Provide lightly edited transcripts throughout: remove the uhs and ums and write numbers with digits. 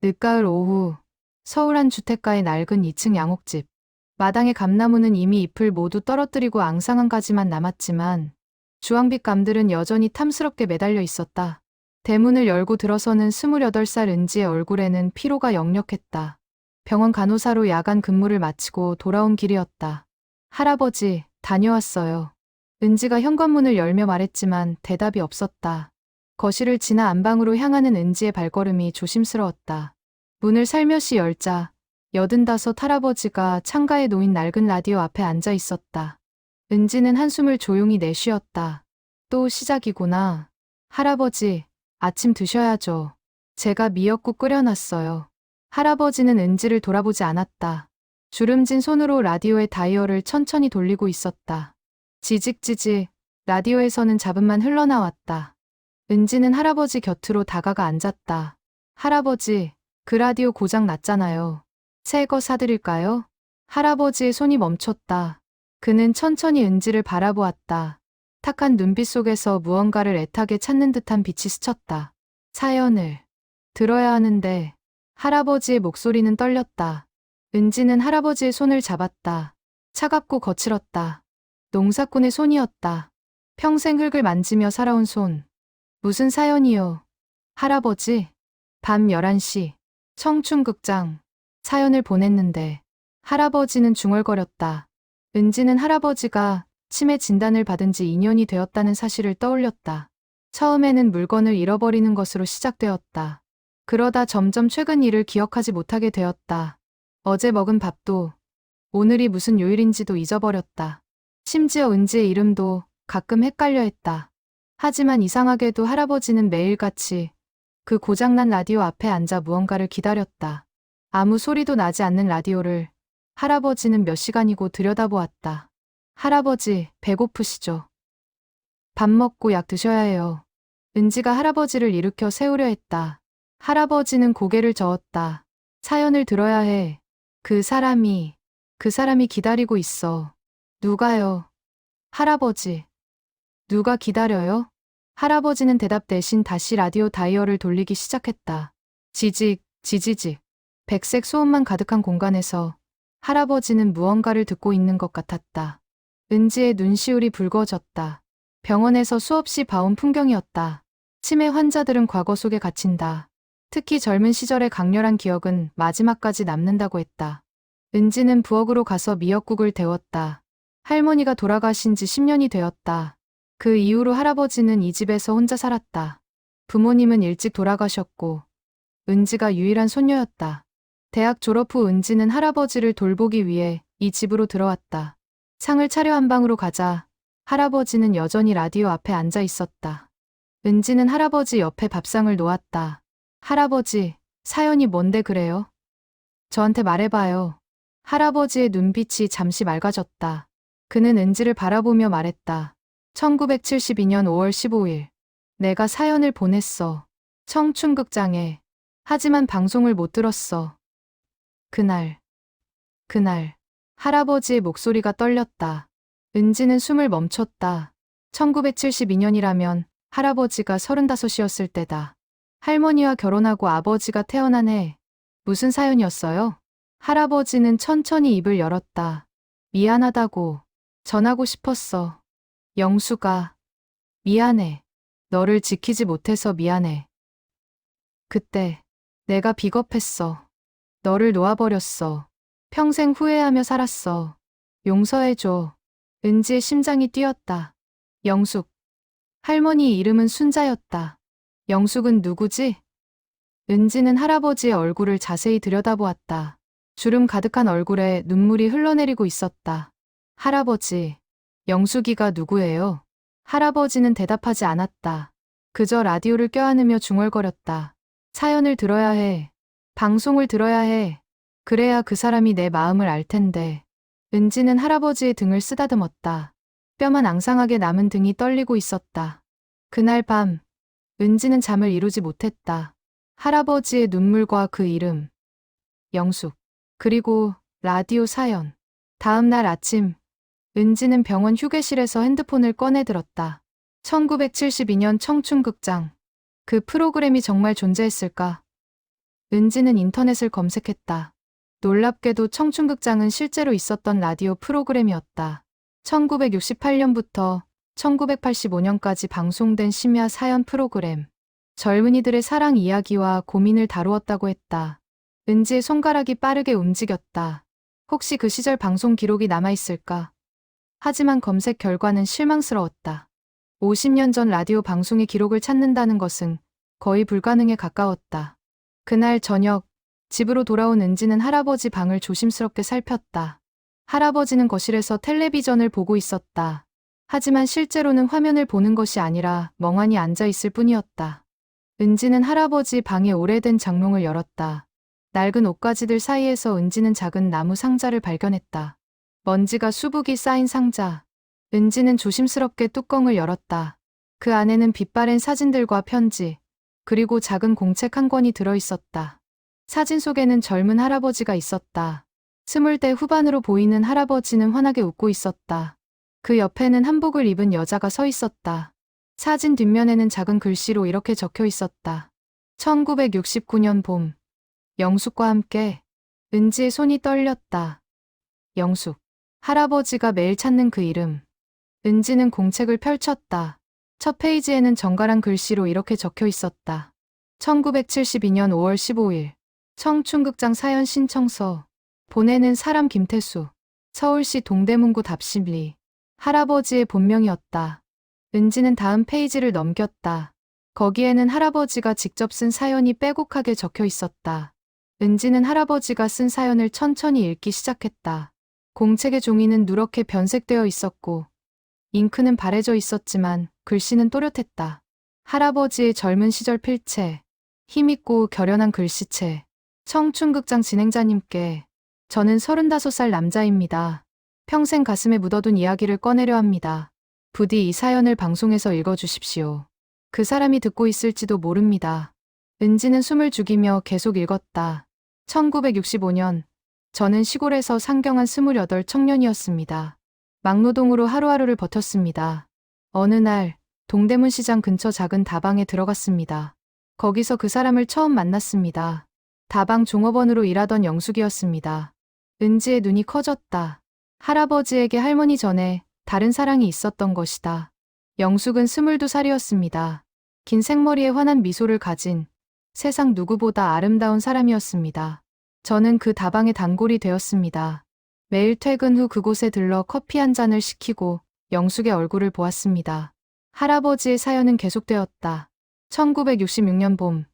늦가을 오후 서울 한 주택가의 낡은 2층 양옥집. 마당의 감나무는 이미 잎을 모두 떨어뜨리고 앙상한 가지만 남았지만 주황빛 감들은 여전히 탐스럽게 매달려 있었다. 대문을 열고 들어서는 28살 은지의 얼굴에는 피로가 역력했다. 병원 간호사로 야간 근무를 마치고 돌아온 길이었다. 할아버지, 다녀왔어요. 은지가 현관문을 열며 말했지만 대답이 없었다. 거실을 지나 안방으로 향하는 은지의 발걸음이 조심스러웠다. 문을 살며시 열자 85 할아버지가 창가에 놓인 낡은 라디오 앞에 앉아 있었다. 은지는 한숨을 조용히 내쉬었다. 또 시작이구나. 할아버지, 아침 드셔야죠. 제가 미역국 끓여놨어요. 할아버지는 은지를 돌아보지 않았다. 주름진 손으로 라디오의 다이얼을 천천히 돌리고 있었다. 지직지직, 라디오에서는 잡음만 흘러나왔다. 은지는 할아버지 곁으로 다가가 앉았다. 할아버지, 그 라디오 고장 났잖아요. 새 거 사드릴까요? 할아버지의 손이 멈췄다. 그는 천천히 은지를 바라보았다. 탁한 눈빛 속에서 무언가를 애타게 찾는 듯한 빛이 스쳤다. 사연을 들어야 하는데 할아버지의 목소리는 떨렸다. 은지는 할아버지의 손을 잡았다. 차갑고 거칠었다. 농사꾼의 손이었다. 평생 흙을 만지며 살아온 손. 무슨 사연이요? 할아버지. 밤 11시. 청춘극장. 사연을 보냈는데 할아버지는 중얼거렸다. 은지는 할아버지가 치매 진단을 받은 지 2년이 되었다는 사실을 떠올렸다. 처음에는 물건을 잃어버리는 것으로 시작되었다. 그러다 점점 최근 일을 기억하지 못하게 되었다. 어제 먹은 밥도, 오늘이 무슨 요일인지도 잊어버렸다. 심지어 은지의 이름도 가끔 헷갈려 했다. 하지만 이상하게도 할아버지는 매일같이 그 고장난 라디오 앞에 앉아 무언가를 기다렸다. 아무 소리도 나지 않는 라디오를 할아버지는 몇 시간이고 들여다보았다. 할아버지, 배고프시죠? 밥 먹고 약 드셔야 해요. 은지가 할아버지를 일으켜 세우려 했다. 할아버지는 고개를 저었다. 사연을 들어야 해. 그 사람이 기다리고 있어. 누가요? 할아버지. 누가 기다려요? 할아버지는 대답 대신 다시 라디오 다이얼을 돌리기 시작했다. 지직, 지지직. 백색 소음만 가득한 공간에서 할아버지는 무언가를 듣고 있는 것 같았다. 은지의 눈시울이 붉어졌다. 병원에서 수없이 봐온 풍경이었다. 치매 환자들은 과거 속에 갇힌다. 특히 젊은 시절의 강렬한 기억은 마지막까지 남는다고 했다. 은지는 부엌으로 가서 미역국을 데웠다. 할머니가 돌아가신 지 10년이 되었다. 그 이후로 할아버지는 이 집에서 혼자 살았다. 부모님은 일찍 돌아가셨고 은지가 유일한 손녀였다. 대학 졸업 후 은지는 할아버지를 돌보기 위해 이 집으로 들어왔다. 상을 차려 한방으로 가자 할아버지는 여전히 라디오 앞에 앉아 있었다. 은지는 할아버지 옆에 밥상을 놓았다. 할아버지, 사연이 뭔데 그래요? 저한테 말해봐요. 할아버지의 눈빛이 잠시 맑아졌다. 그는 은지를 바라보며 말했다. 1972년 5월 15일. 내가 사연을 보냈어. 청춘극장에. 하지만 방송을 못 들었어. 그날. 할아버지의 목소리가 떨렸다. 은지는 숨을 멈췄다. 1972년이라면 할아버지가 35이었을 때다. 할머니와 결혼하고 아버지가 태어난 해. 무슨 사연이었어요? 할아버지는 천천히 입을 열었다. 미안하다고. 전하고 싶었어. 영수가. 미안해. 너를 지키지 못해서 미안해. 그때 내가 비겁했어. 너를 놓아버렸어. 평생 후회하며 살았어. 용서해줘. 은지의 심장이 뛰었다. 영숙. 할머니의 이름은 순자였다. 영숙은 누구지? 은지는 할아버지의 얼굴을 자세히 들여다보았다. 주름 가득한 얼굴에 눈물이 흘러내리고 있었다. 할아버지, 영숙이가 누구예요? 할아버지는 대답하지 않았다. 그저 라디오를 껴안으며 중얼거렸다. 사연을 들어야 해. 방송을 들어야 해. 그래야 그 사람이 내 마음을 알 텐데. 은지는 할아버지의 등을 쓰다듬었다. 뼈만 앙상하게 남은 등이 떨리고 있었다. 그날 밤, 은지는 잠을 이루지 못했다. 할아버지의 눈물과 그 이름. 영숙. 그리고 라디오 사연. 다음 날 아침, 은지는 병원 휴게실에서 핸드폰을 꺼내 들었다. 1972년 청춘극장. 그 프로그램이 정말 존재했을까? 은지는 인터넷을 검색했다. 놀랍게도 청춘극장은 실제로 있었던 라디오 프로그램이었다. 1968년부터 1985년까지 방송된 심야 사연 프로그램. 젊은이들의 사랑 이야기와 고민을 다루었다고 했다. 은지의 손가락이 빠르게 움직였다. 혹시 그 시절 방송 기록이 남아있을까? 하지만 검색 결과는 실망스러웠다. 50년 전 라디오 방송의 기록을 찾는다는 것은 거의 불가능에 가까웠다. 그날 저녁, 집으로 돌아온 은지는 할아버지 방을 조심스럽게 살폈다. 할아버지는 거실에서 텔레비전을 보고 있었다. 하지만 실제로는 화면을 보는 것이 아니라 멍하니 앉아 있을 뿐이었다. 은지는 할아버지 방의 오래된 장롱을 열었다. 낡은 옷가지들 사이에서 은지는 작은 나무 상자를 발견했다. 먼지가 수북이 쌓인 상자. 은지는 조심스럽게 뚜껑을 열었다. 그 안에는 빛바랜 사진들과 편지, 그리고 작은 공책 한 권이 들어있었다. 사진 속에는 젊은 할아버지가 있었다. 20대 후반으로 보이는 할아버지는 환하게 웃고 있었다. 그 옆에는 한복을 입은 여자가 서 있었다. 사진 뒷면에는 작은 글씨로 이렇게 적혀 있었다. 1969년 봄. 영숙과 함께. 은지의 손이 떨렸다. 영숙. 할아버지가 매일 찾는 그 이름. 은지는 공책을 펼쳤다. 첫 페이지에는 정갈한 글씨로 이렇게 적혀 있었다. 1972년 5월 15일. 청춘극장 사연 신청서. 보내는 사람 김태수. 서울시 동대문구 답심리. 할아버지의 본명이었다. 은지는 다음 페이지를 넘겼다. 거기에는 할아버지가 직접 쓴 사연이 빼곡하게 적혀 있었다. 은지는 할아버지가 쓴 사연을 천천히 읽기 시작했다. 공책의 종이는 누렇게 변색되어 있었고 잉크는 바래져 있었지만 글씨는 또렷했다. 할아버지의 젊은 시절 필체, 힘있고 결연한 글씨체. 청춘극장 진행자님께, 저는 35살 남자입니다. 평생 가슴에 묻어둔 이야기를 꺼내려 합니다. 부디 이 사연을 방송에서 읽어주십시오. 그 사람이 듣고 있을지도 모릅니다. 은지는 숨을 죽이며 계속 읽었다. 1965년, 저는 시골에서 상경한 28 청년이었습니다. 막노동으로 하루하루를 버텼습니다. 어느 날, 동대문 시장 근처 작은 다방에 들어갔습니다. 거기서 그 사람을 처음 만났습니다. 다방 종업원으로 일하던 영숙이었습니다. 은지의 눈이 커졌다. 할아버지에게 할머니 전에 다른 사랑이 있었던 것이다. 영숙은 22살이었습니다. 긴 생머리에 환한 미소를 가진 세상 누구보다 아름다운 사람이었습니다. 저는 그 다방의 단골이 되었습니다. 매일 퇴근 후 그곳에 들러 커피 한 잔을 시키고 영숙의 얼굴을 보았습니다. 할아버지의 사연은 계속되었다. 1966년 봄,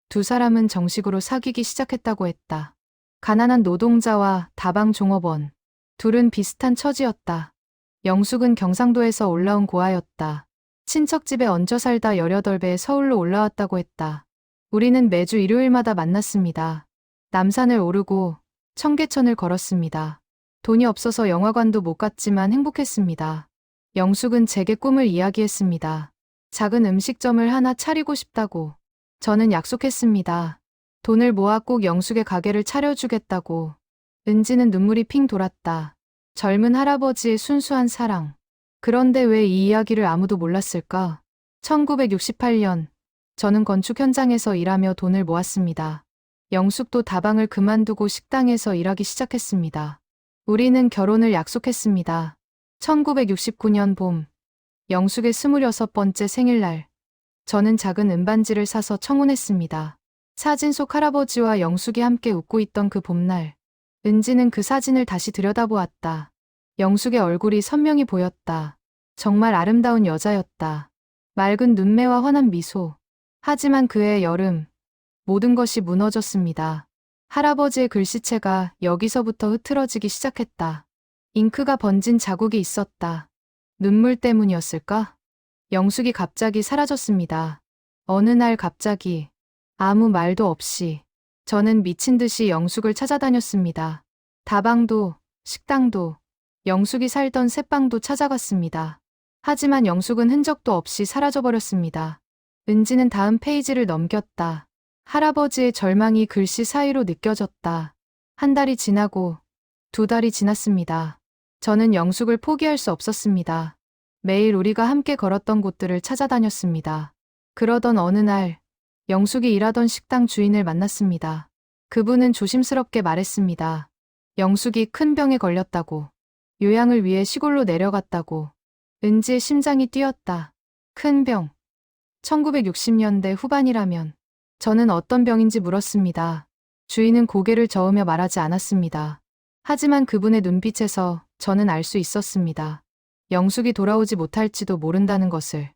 두 사람은 정식으로 사귀기 시작했다고 했다. 가난한 노동자와 다방 종업원, 둘은 비슷한 처지였다. 영숙은 경상도에서 올라온 고아였다. 친척집에 얹혀 살다 18배에 서울로 올라왔다고 했다. 우리는 매주 일요일마다 만났습니다. 남산을 오르고 청계천을 걸었습니다. 돈이 없어서 영화관도 못 갔지만 행복했습니다. 영숙은 제게 꿈을 이야기했습니다. 작은 음식점을 하나 차리고 싶다고. 저는 약속했습니다. 돈을 모아 꼭 영숙의 가게를 차려주겠다고. 은지는 눈물이 핑 돌았다. 젊은 할아버지의 순수한 사랑. 그런데 왜 이 이야기를 아무도 몰랐을까? 1968년, 저는 건축 현장에서 일하며 돈을 모았습니다. 영숙도 다방을 그만두고 식당에서 일하기 시작했습니다. 우리는 결혼을 약속했습니다. 1969년 봄, 영숙의 26번째 생일날, 저는 작은 은반지를 사서 청혼했습니다. 사진 속 할아버지와 영숙이 함께 웃고 있던 그 봄날, 은지는 그 사진을 다시 들여다보았다. 영숙의 얼굴이 선명히 보였다. 정말 아름다운 여자였다. 맑은 눈매와 환한 미소. 하지만 그해 여름, 모든 것이 무너졌습니다. 할아버지의 글씨체가 여기서부터 흐트러지기 시작했다. 잉크가 번진 자국이 있었다. 눈물 때문이었을까? 영숙이 갑자기 사라졌습니다. 어느 날 갑자기, 아무 말도 없이, 저는 미친 듯이 영숙을 찾아다녔습니다. 다방도, 식당도, 영숙이 살던 새빵도 찾아갔습니다. 하지만 영숙은 흔적도 없이 사라져버렸습니다. 은지는 다음 페이지를 넘겼다. 할아버지의 절망이 글씨 사이로 느껴졌다. 한 달이 지나고 2달이 지났습니다. 저는 영숙을 포기할 수 없었습니다. 매일 우리가 함께 걸었던 곳들을 찾아다녔습니다. 그러던 어느 날 영숙이 일하던 식당 주인을 만났습니다. 그분은 조심스럽게 말했습니다. 영숙이 큰 병에 걸렸다고. 요양을 위해 시골로 내려갔다고. 은지의 심장이 뛰었다. 큰 병. 1960년대 후반이라면. 저는 어떤 병인지 물었습니다. 주인은 고개를 저으며 말하지 않았습니다. 하지만 그분의 눈빛에서 저는 알 수 있었습니다. 영숙이 돌아오지 못할지도 모른다는 것을.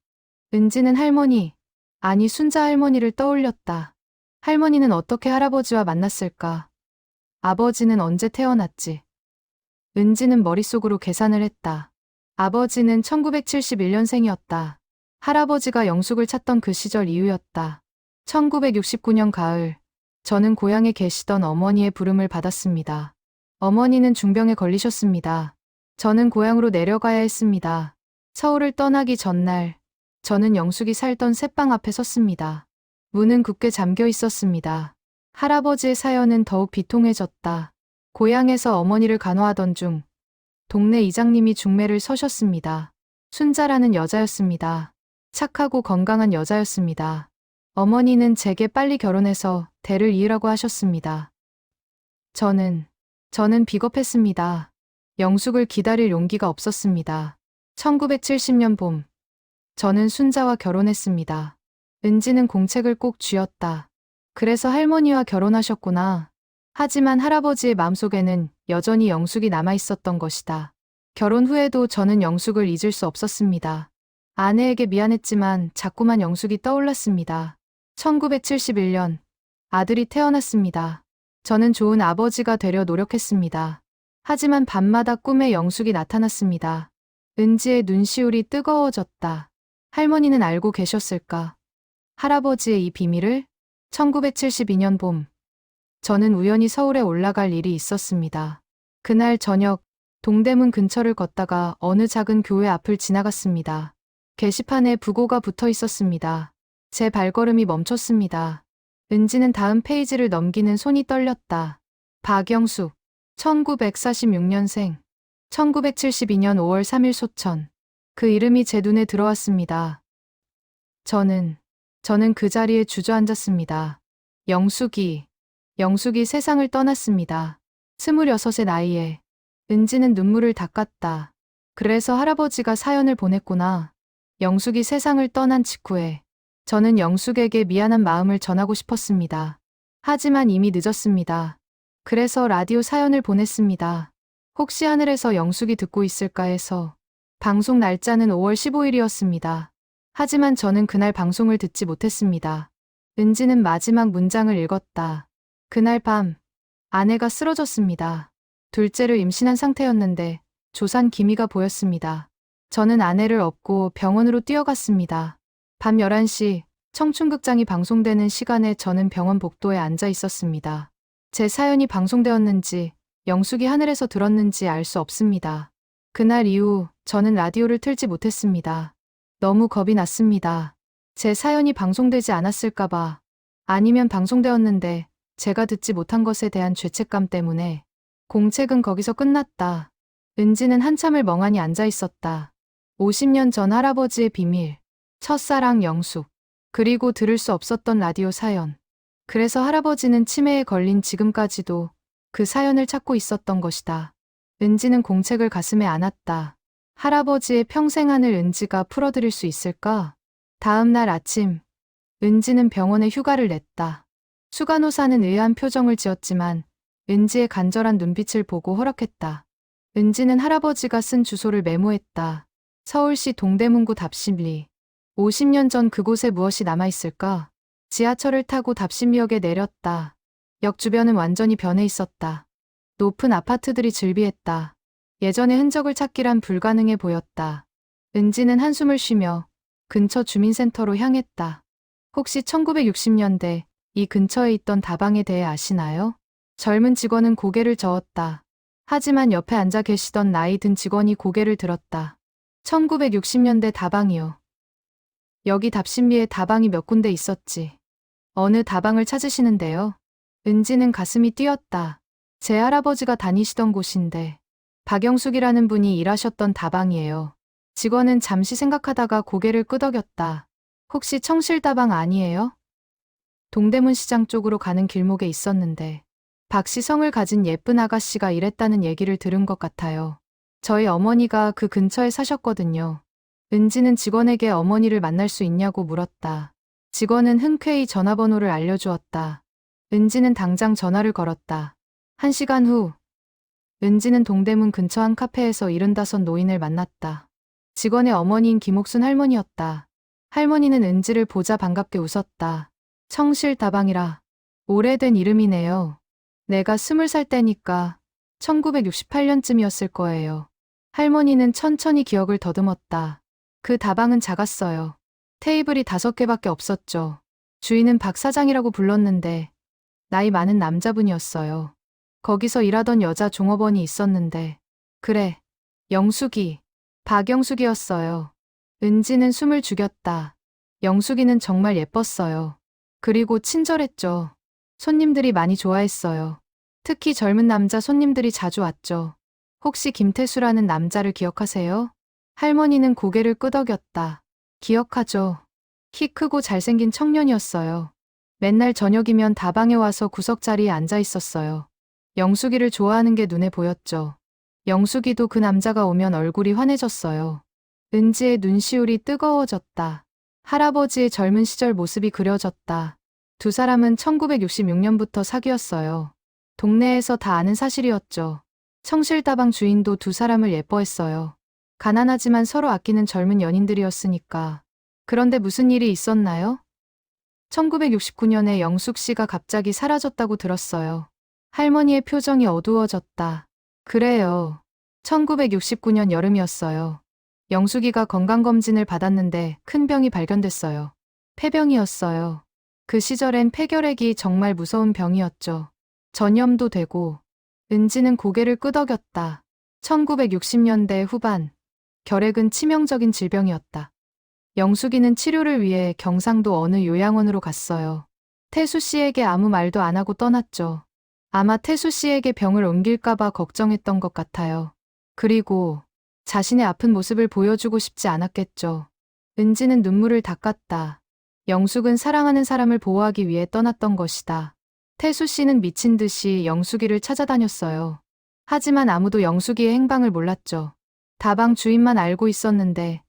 은지는 할머니, 아니 순자 할머니를 떠올렸다. 할머니는 어떻게 할아버지와 만났을까? 아버지는 언제 태어났지? 은지는 머릿속으로 계산을 했다. 아버지는 1971년생이었다. 할아버지가 영숙을 찾던 그 시절 이후였다. 1969년 가을, 저는 고향에 계시던 어머니의 부름을 받았습니다. 어머니는 중병에 걸리셨습니다. 저는 고향으로 내려가야 했습니다. 서울을 떠나기 전날, 저는 영숙이 살던 새방 앞에 섰습니다. 문은 굳게 잠겨 있었습니다. 할아버지의 사연은 더욱 비통해졌다. 고향에서 어머니를 간호하던 중, 동네 이장님이 중매를 서셨습니다. 순자라는 여자였습니다. 착하고 건강한 여자였습니다. 어머니는 제게 빨리 결혼해서 대를 이으라고 하셨습니다. 저는 비겁했습니다. 영숙을 기다릴 용기가 없었습니다. 1970년 봄, 저는 순자와 결혼했습니다. 은지는 공책을 꼭 쥐었다. 그래서 할머니와 결혼하셨구나. 하지만 할아버지의 마음속에는 여전히 영숙이 남아있었던 것이다. 결혼 후에도 저는 영숙을 잊을 수 없었습니다. 아내에게 미안했지만 자꾸만 영숙이 떠올랐습니다. 1971년, 아들이 태어났습니다. 저는 좋은 아버지가 되려 노력했습니다. 하지만 밤마다 꿈에 영숙이 나타났습니다. 은지의 눈시울이 뜨거워졌다. 할머니는 알고 계셨을까? 할아버지의 이 비밀을? 1972년 봄, 저는 우연히 서울에 올라갈 일이 있었습니다. 그날 저녁, 동대문 근처를 걷다가 어느 작은 교회 앞을 지나갔습니다. 게시판에 부고가 붙어 있었습니다. 제 발걸음이 멈췄습니다. 은지는 다음 페이지를 넘기는 손이 떨렸다. 박영숙, 1946년생, 1972년 5월 3일 소천. 그 이름이 제 눈에 들어왔습니다. 저는 그 자리에 주저앉았습니다. 영숙이 세상을 떠났습니다. 26의 나이에. 은지는 눈물을 닦았다. 그래서 할아버지가 사연을 보냈구나. 영숙이 세상을 떠난 직후에 저는 영숙에게 미안한 마음을 전하고 싶었습니다. 하지만 이미 늦었습니다. 그래서 라디오 사연을 보냈습니다. 혹시 하늘에서 영숙이 듣고 있을까 해서. 방송 날짜는 5월 15일이었습니다. 하지만 저는 그날 방송을 듣지 못했습니다. 은지는 마지막 문장을 읽었다. 그날 밤, 아내가 쓰러졌습니다. 둘째를 임신한 상태였는데 조산 기미가 보였습니다. 저는 아내를 업고 병원으로 뛰어갔습니다. 밤 11시, 청춘극장이 방송되는 시간에 저는 병원 복도에 앉아 있었습니다. 제 사연이 방송되었는지, 영숙이 하늘에서 들었는지 알 수 없습니다. 그날 이후 저는 라디오를 틀지 못했습니다. 너무 겁이 났습니다. 제 사연이 방송되지 않았을까봐, 아니면 방송되었는데 제가 듣지 못한 것에 대한 죄책감 때문에. 공책은 거기서 끝났다. 은지는 한참을 멍하니 앉아 있었다. 50년 전 할아버지의 비밀, 첫사랑 영숙, 그리고 들을 수 없었던 라디오 사연. 그래서 할아버지는 치매에 걸린 지금까지도 그 사연을 찾고 있었던 것이다. 은지는 공책을 가슴에 안았다. 할아버지의 평생안을 은지가 풀어드릴 수 있을까? 다음 날 아침, 은지는 병원에 휴가를 냈다. 수간호사는 의아한 표정을 지었지만 은지의 간절한 눈빛을 보고 허락했다. 은지는 할아버지가 쓴 주소를 메모했다. 서울시 동대문구 답심리. 50년 전 그곳에 무엇이 남아있을까? 지하철을 타고 답심리역에 내렸다. 역 주변은 완전히 변해 있었다. 높은 아파트들이 즐비했다. 예전의 흔적을 찾기란 불가능해 보였다. 은지는 한숨을 쉬며 근처 주민센터로 향했다. 혹시 1960년대 이 근처에 있던 다방에 대해 아시나요? 젊은 직원은 고개를 저었다. 하지만 옆에 앉아 계시던 나이 든 직원이 고개를 들었다. 1960년대 다방이요. 여기 답심리에 다방이 몇 군데 있었지. 어느 다방을 찾으시는데요? 은지는 가슴이 뛰었다. 제 할아버지가 다니시던 곳인데 박영숙이라는 분이 일하셨던 다방이에요. 직원은 잠시 생각하다가 고개를 끄덕였다. 혹시 청실다방 아니에요? 동대문 시장 쪽으로 가는 길목에 있었는데 박씨 성을 가진 예쁜 아가씨가 일했다는 얘기를 들은 것 같아요. 저희 어머니가 그 근처에 사셨거든요. 은지는 직원에게 어머니를 만날 수 있냐고 물었다. 직원은 흔쾌히 전화번호를 알려주었다. 은지는 당장 전화를 걸었다. 1시간 후 은지는 동대문 근처 한 카페에서 75 노인을 만났다. 직원의 어머니인 김옥순 할머니였다. 할머니는 은지를 보자 반갑게 웃었다. 청실다방이라. 오래된 이름이네요. 내가 20살 때니까 1968년쯤이었을 거예요. 할머니는 천천히 기억을 더듬었다. 그 다방은 작았어요. 테이블이 5개밖에 없었죠. 주인은 박 사장이라고 불렀는데 나이 많은 남자분이었어요. 거기서 일하던 여자 종업원이 있었는데 그래, 영숙이, 박영숙이었어요. 은지는 숨을 죽였다. 영숙이는 정말 예뻤어요. 그리고 친절했죠. 손님들이 많이 좋아했어요. 특히 젊은 남자 손님들이 자주 왔죠. 혹시 김태수라는 남자를 기억하세요? 할머니는 고개를 끄덕였다. 기억하죠. 키 크고 잘생긴 청년이었어요. 맨날 저녁이면 다방에 와서 구석자리에 앉아 있었어요. 영숙이를 좋아하는 게 눈에 보였죠. 영숙이도 그 남자가 오면 얼굴이 환해졌어요. 은지의 눈시울이 뜨거워졌다. 할아버지의 젊은 시절 모습이 그려졌다. 두 사람은 1966년부터 사귀었어요. 동네에서 다 아는 사실이었죠. 청실다방 주인도 두 사람을 예뻐했어요. 가난하지만 서로 아끼는 젊은 연인들이었으니까. 그런데 무슨 일이 있었나요? 1969년에 영숙 씨가 갑자기 사라졌다고 들었어요. 할머니의 표정이 어두워졌다. 그래요. 1969년 여름이었어요. 영숙이가 건강검진을 받았는데 큰 병이 발견됐어요. 폐병이었어요. 그 시절엔 폐결핵이 정말 무서운 병이었죠. 전염도 되고. 은지는 고개를 끄덕였다. 1960년대 후반. 결핵은 치명적인 질병이었다. 영숙이는 치료를 위해 경상도 어느 요양원으로 갔어요. 태수 씨에게 아무 말도 안 하고 떠났죠. 아마 태수 씨에게 병을 옮길까봐 걱정했던 것 같아요. 그리고 자신의 아픈 모습을 보여주고 싶지 않았겠죠. 은지는 눈물을 닦았다. 영숙은 사랑하는 사람을 보호하기 위해 떠났던 것이다. 태수 씨는 미친 듯이 영숙이를 찾아다녔어요. 하지만 아무도 영숙이의 행방을 몰랐죠. 다방 주인만 알고 있었는데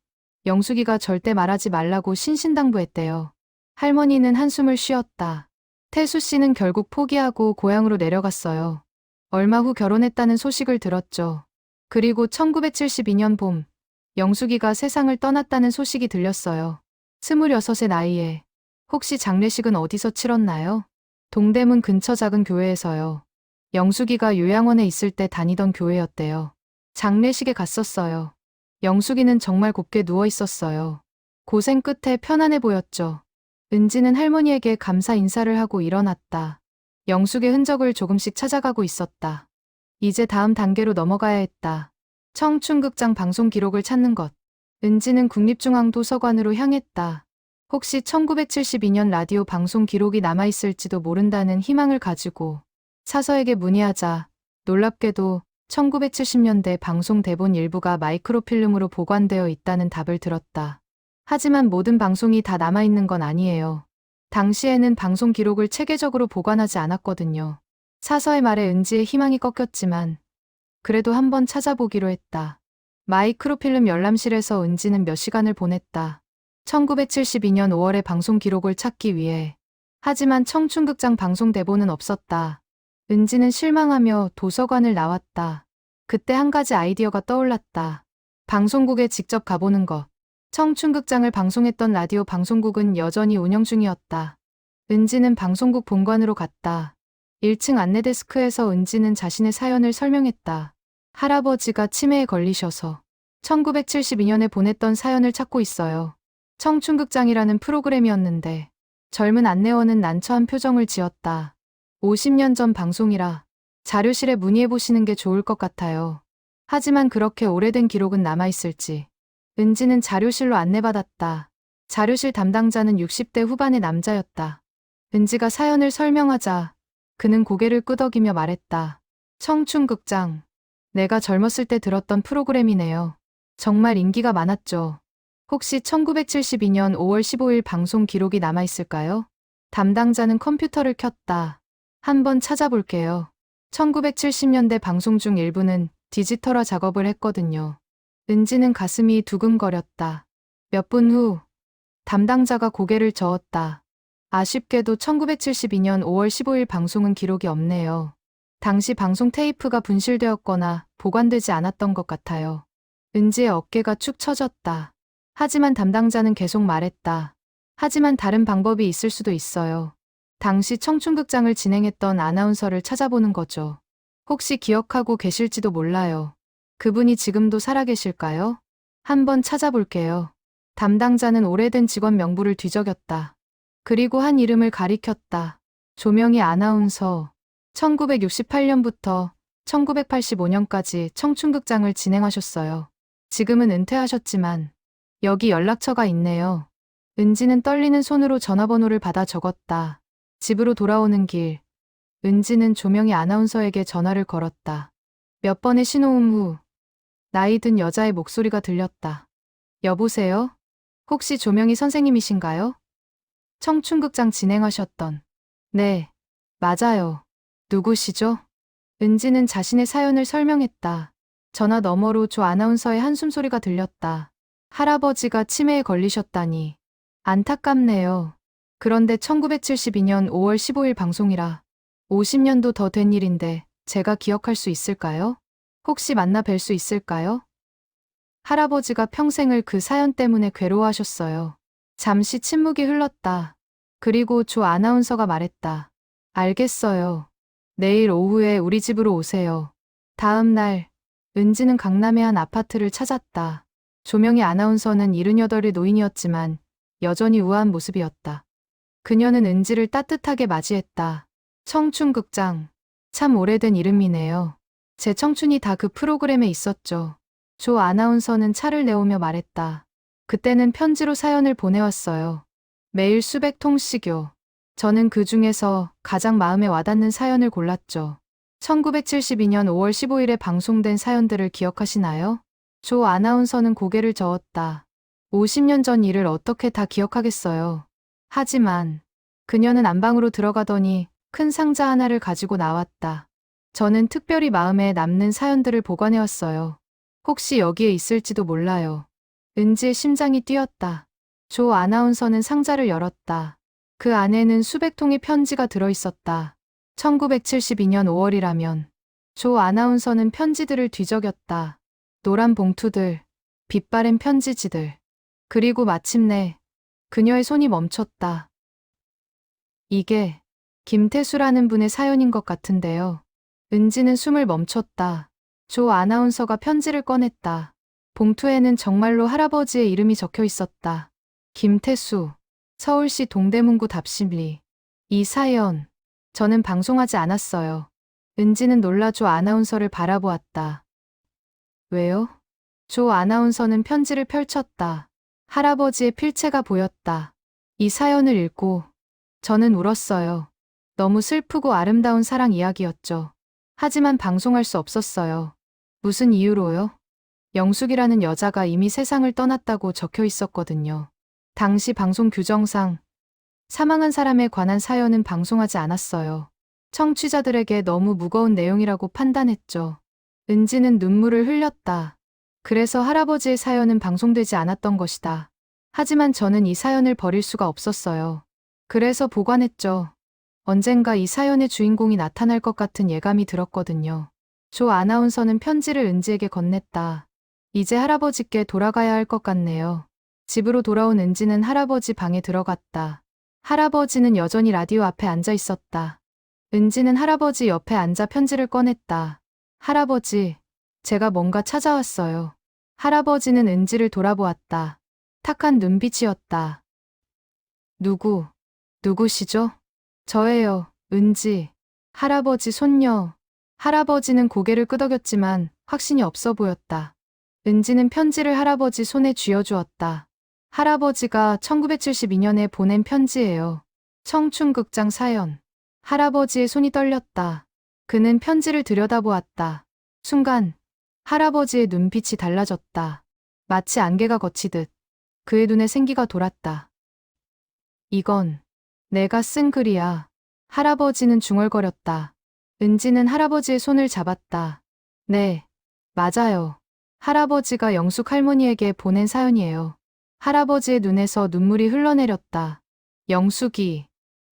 영숙이가 절대 말하지 말라고 신신당부했대요. 할머니는 한숨을 쉬었다. 태수 씨는 결국 포기하고 고향으로 내려갔어요. 얼마 후 결혼했다는 소식을 들었죠. 그리고 1972년 봄, 영숙이가 세상을 떠났다는 소식이 들렸어요. 26의 나이에. 혹시 장례식은 어디서 치렀나요? 동대문 근처 작은 교회에서요. 영숙이가 요양원에 있을 때 다니던 교회였대요. 장례식에 갔었어요. 영숙이는 정말 곱게 누워 있었어요. 고생 끝에 편안해 보였죠. 은지는 할머니에게 감사 인사를 하고 일어났다. 영숙의 흔적을 조금씩 찾아가고 있었다. 이제 다음 단계로 넘어가야 했다. 청춘극장 방송 기록을 찾는 것. 은지는 국립중앙도서관으로 향했다. 혹시 1972년 라디오 방송 기록이 남아있을지도 모른다는 희망을 가지고 사서에게 문의하자 놀랍게도 1970년대 방송 대본 일부가 마이크로필름으로 보관되어 있다는 답을 들었다. 하지만 모든 방송이 다 남아있는 건 아니에요. 당시에는 방송 기록을 체계적으로 보관하지 않았거든요. 사서의 말에 은지의 희망이 꺾였지만 그래도 한번 찾아보기로 했다. 마이크로필름 열람실에서 은지는 몇 시간을 보냈다. 1972년 5월의 방송 기록을 찾기 위해. 하지만 청춘극장 방송 대본은 없었다. 은지는 실망하며 도서관을 나왔다. 그때 한 가지 아이디어가 떠올랐다. 방송국에 직접 가보는 것. 청춘극장을 방송했던 라디오 방송국은 여전히 운영 중이었다. 은지는 방송국 본관으로 갔다. 1층 안내데스크에서 은지는 자신의 사연을 설명했다. 할아버지가 치매에 걸리셔서 1972년에 보냈던 사연을 찾고 있어요. 청춘극장이라는 프로그램이었는데 젊은 안내원은 난처한 표정을 지었다. 50년 전 방송이라 자료실에 문의해보시는 게 좋을 것 같아요. 하지만 그렇게 오래된 기록은 남아있을지. 은지는 자료실로 안내받았다. 자료실 담당자는 60대 후반의 남자였다. 은지가 사연을 설명하자 그는 고개를 끄덕이며 말했다. 청춘극장. 내가 젊었을 때 들었던 프로그램이네요. 정말 인기가 많았죠. 혹시 1972년 5월 15일 방송 기록이 남아있을까요? 담당자는 컴퓨터를 켰다. 한번 찾아볼게요. 1970년대 방송 중 일부는 디지털화 작업을 했거든요. 은지는 가슴이 두근거렸다. 몇 분 후, 담당자가 고개를 저었다. 아쉽게도 1972년 5월 15일 방송은 기록이 없네요. 당시 방송 테이프가 분실되었거나 보관되지 않았던 것 같아요. 은지의 어깨가 축 처졌다. 하지만 담당자는 계속 말했다. 하지만 다른 방법이 있을 수도 있어요. 당시 청춘극장을 진행했던 아나운서를 찾아보는 거죠. 혹시 기억하고 계실지도 몰라요. 그분이 지금도 살아계실까요? 한번 찾아볼게요. 담당자는 오래된 직원 명부를 뒤적였다. 그리고 한 이름을 가리켰다. 조명희 아나운서. 1968년부터 1985년까지 청춘극장을 진행하셨어요. 지금은 은퇴하셨지만 여기 연락처가 있네요. 은지는 떨리는 손으로 전화번호를 받아 적었다. 집으로 돌아오는 길, 은지는 조명희 아나운서에게 전화를 걸었다. 몇 번의 신호음 후 나이 든 여자의 목소리가 들렸다. 여보세요? 혹시 조명희 선생님이신가요? 청춘극장 진행하셨던. 네, 맞아요. 누구시죠? 은지는 자신의 사연을 설명했다. 전화 너머로 조 아나운서의 한숨소리가 들렸다. 할아버지가 치매에 걸리셨다니. 안타깝네요. 그런데 1972년 5월 15일 방송이라 50년도 더 된 일인데 제가 기억할 수 있을까요? 혹시 만나 뵐 수 있을까요? 할아버지가 평생을 그 사연 때문에 괴로워하셨어요. 잠시 침묵이 흘렀다. 그리고 조 아나운서가 말했다. 알겠어요. 내일 오후에 우리 집으로 오세요. 다음 날, 은지는 강남의 한 아파트를 찾았다. 조명희 아나운서는 78의 노인이었지만 여전히 우아한 모습이었다. 그녀는 은지를 따뜻하게 맞이했다. 청춘극장. 참 오래된 이름이네요. 제 청춘이 다 그 프로그램에 있었죠. 조 아나운서는 차를 내오며 말했다. 그때는 편지로 사연을 보내왔어요. 매일 수백 통씩요. 저는 그 중에서 가장 마음에 와닿는 사연을 골랐죠. 1972년 5월 15일에 방송된 사연들을 기억하시나요? 조 아나운서는 고개를 저었다. 50년 전 일을 어떻게 다 기억하겠어요. 하지만 그녀는 안방으로 들어가더니 큰 상자 하나를 가지고 나왔다. 저는 특별히 마음에 남는 사연들을 보관해왔어요. 혹시 여기에 있을지도 몰라요. 은지의 심장이 뛰었다. 조 아나운서는 상자를 열었다. 그 안에는 수백 통의 편지가 들어있었다. 1972년 5월이라면 조 아나운서는 편지들을 뒤적였다. 노란 봉투들, 빛바랜 편지지들. 그리고 마침내 그녀의 손이 멈췄다. 이게 김태수라는 분의 사연인 것 같은데요. 은지는 숨을 멈췄다. 조 아나운서가 편지를 꺼냈다. 봉투에는 정말로 할아버지의 이름이 적혀 있었다. 김태수, 서울시 동대문구 답심리. 이 사연, 저는 방송하지 않았어요. 은지는 놀라 조 아나운서를 바라보았다. 왜요? 조 아나운서는 편지를 펼쳤다. 할아버지의 필체가 보였다. 이 사연을 읽고 저는 울었어요. 너무 슬프고 아름다운 사랑 이야기였죠. 하지만 방송할 수 없었어요. 무슨 이유로요? 영숙이라는 여자가 이미 세상을 떠났다고 적혀 있었거든요. 당시 방송 규정상 사망한 사람에 관한 사연은 방송하지 않았어요. 청취자들에게 너무 무거운 내용이라고 판단했죠. 은지는 눈물을 흘렸다. 그래서 할아버지의 사연은 방송되지 않았던 것이다. 하지만 저는 이 사연을 버릴 수가 없었어요. 그래서 보관했죠. 언젠가 이 사연의 주인공이 나타날 것 같은 예감이 들었거든요. 조 아나운서는 편지를 은지에게 건넸다. 이제 할아버지께 돌아가야 할 것 같네요. 집으로 돌아온 은지는 할아버지 방에 들어갔다. 할아버지는 여전히 라디오 앞에 앉아 있었다. 은지는 할아버지 옆에 앉아 편지를 꺼냈다. 할아버지, 제가 뭔가 찾아왔어요. 할아버지는 은지를 돌아보았다. 탁한 눈빛이었다. 누구시죠? 저예요, 은지. 할아버지 손녀. 할아버지는 고개를 끄덕였지만 확신이 없어 보였다. 은지는 편지를 할아버지 손에 쥐어주었다. 할아버지가 1972년에 보낸 편지예요. 청춘극장 사연. 할아버지의 손이 떨렸다. 그는 편지를 들여다보았다. 순간 할아버지의 눈빛이 달라졌다. 마치 안개가 걷히듯 그의 눈에 생기가 돌았다. 이건 내가 쓴 글이야. 할아버지는 중얼거렸다. 은지는 할아버지의 손을 잡았다. 네, 맞아요. 할아버지가 영숙 할머니에게 보낸 사연이에요. 할아버지의 눈에서 눈물이 흘러내렸다.